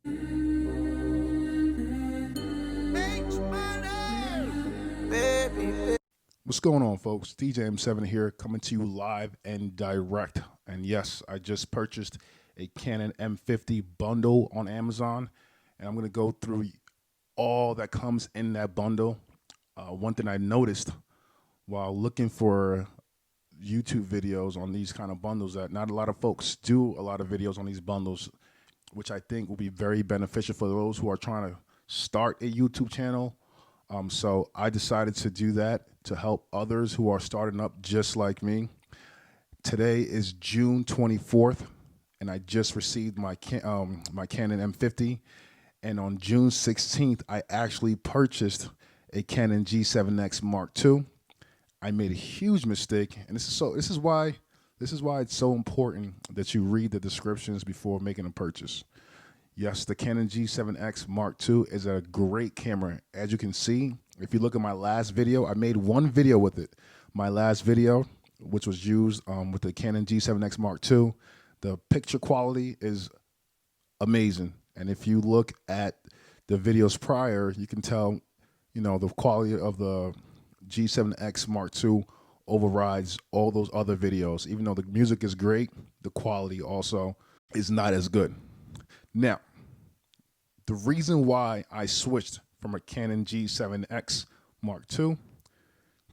What's going on, folks? DJ M7 here, coming to you live and direct. And yes, I just purchased a Canon M50 bundle on Amazon, and I'm going to go through all that comes in that bundle. One thing I noticed while looking for YouTube videos on these kind of bundles, that not a lot of folks do a lot of videos on these bundles, which I think will be very beneficial for those who are trying to start a YouTube channel. So I decided to do that to help others who are starting up just like me. Today is June 24th, and I just received my my Canon M50. And on June 16th, I actually purchased a Canon G7X Mark II. I made a huge mistake, and this is why it's so important that you read the descriptions before making a purchase. Yes, the Canon G7X Mark II is a great camera. As you can see, if you look at my last video, I made one video with it. My last video, which was used with the Canon G7X Mark II, the picture quality is amazing. And if you look at the videos prior, you can tell, the quality of the G7X Mark II overrides all those other videos. Even though the music is great, the quality also is not as good. Now, the reason why I switched from a Canon G7X Mark II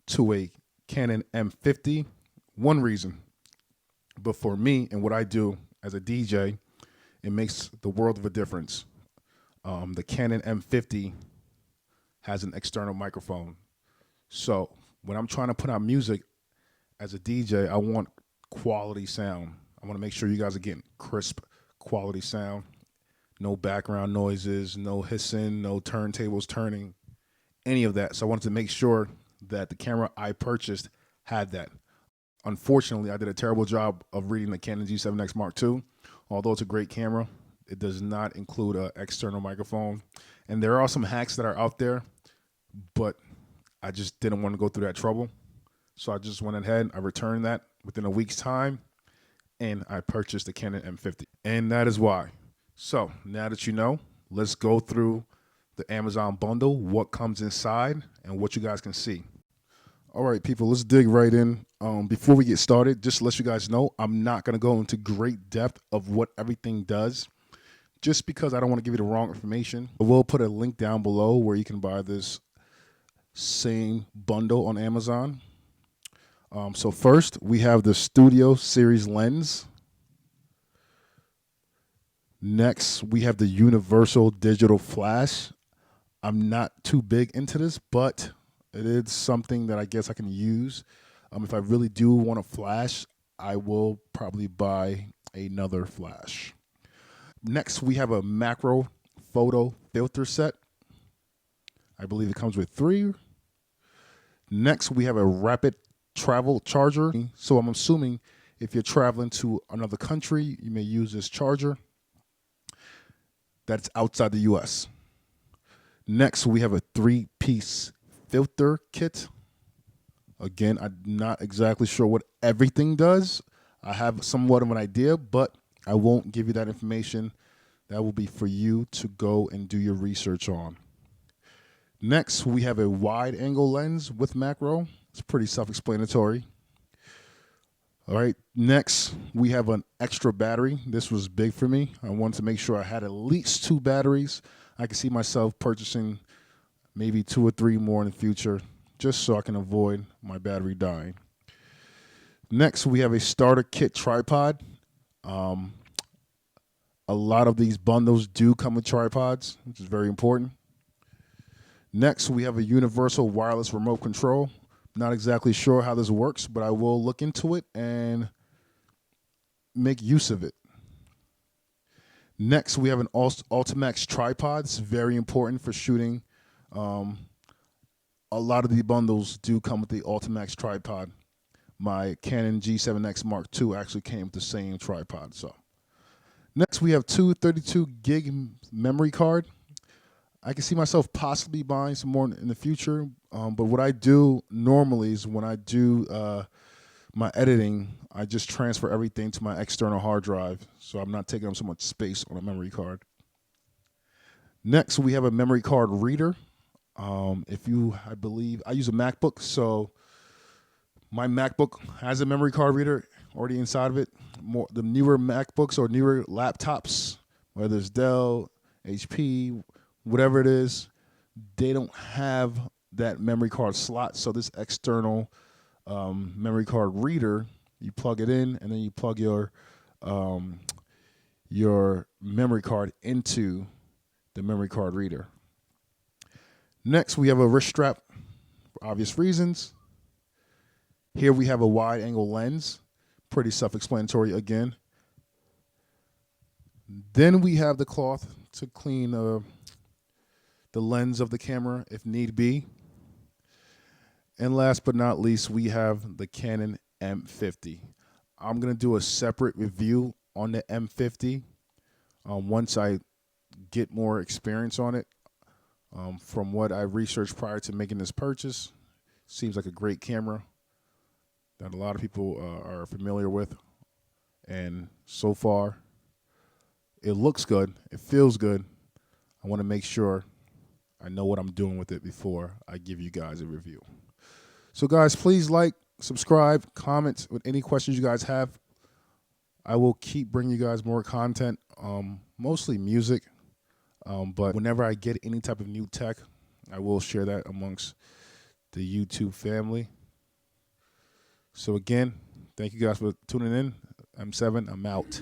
to a Canon M50, one reason, but for me and what I do as a DJ, it makes the world of a difference. The Canon M50 has an external microphone. So when I'm trying to put out music as a DJ, I want quality sound. I want to make sure you guys are getting crisp quality sound. No background noises, no hissing, no turntables turning, any of that. So I wanted to make sure that the camera I purchased had that. Unfortunately, I did a terrible job of reading the Canon G7X Mark II. Although it's a great camera, it does not include an external microphone. And there are some hacks that are out there, but I just didn't want to go through that trouble. So I just went ahead, I returned that within a week's time, and I purchased the Canon M50. And that is why. So now that you know, let's go through the Amazon bundle, what comes inside, and what you guys can see. All right, people, let's dig right in. Before we get started, just to let you guys know, I'm not going to go into great depth of what everything does, just because I don't want to give you the wrong information. I will put a link down below where you can buy this same bundle on Amazon. So first, we have the Studio Series lens. Next, we have the Universal Digital Flash. I'm not too big into this, but it is something that I guess I can use. If I really do want a flash, I will probably buy another flash. Next, we have a macro photo filter set. I believe it comes with 3. Next, we have a rapid travel charger. So I'm assuming if you're traveling to another country, you may use this charger. That's outside the US. Next, we have a 3-piece filter kit. Again, I'm not exactly sure what everything does. I have somewhat of an idea, but I won't give you that information. That will be for you to go and do your research on. Next, we have a wide angle lens with macro. It's pretty self-explanatory. All right, next, we have an extra battery. This was big for me. I wanted to make sure I had at least 2 batteries. I can see myself purchasing maybe 2 or 3 more in the future, just so I can avoid my battery dying. Next, we have a starter kit tripod. A lot of these bundles do come with tripods, which is very important. Next, we have a universal wireless remote control. Not exactly sure how this works, but I will look into it and make use of it. Next, we have an Ultimax tripod. It's very important for shooting. A lot of the bundles do come with the Ultimax tripod. My Canon G7X Mark II actually came with the same tripod. So, next, we have 2 32 gig memory card. I can see myself possibly buying some more in the future, but what I do normally is when I do my editing, I just transfer everything to my external hard drive, so I'm not taking up so much space on a memory card. Next, we have a memory card reader. I believe I use a MacBook, so my MacBook has a memory card reader already inside of it. The newer MacBooks or newer laptops, whether it's Dell, HP, whatever it is, they don't have that memory card slot. So this external memory card reader, you plug it in, and then you plug your memory card into the memory card reader. Next, we have a wrist strap for obvious reasons. Here we have a wide angle lens, pretty self-explanatory again. Then we have the cloth to clean the lens of the camera if need be. And last but not least, we have the Canon M50. I'm going to do a separate review on the M50 once I get more experience on it. From what I researched prior to making this purchase, seems like a great camera that a lot of people are familiar with. And so far, it looks good. It feels good. I want to make sure I know what I'm doing with it before I give you guys a review. So guys, please like, subscribe, comment with any questions you guys have. I will keep bringing you guys more content, mostly music. But whenever I get any type of new tech, I will share that amongst the YouTube family. So again, thank you guys for tuning in. M7, I'm out.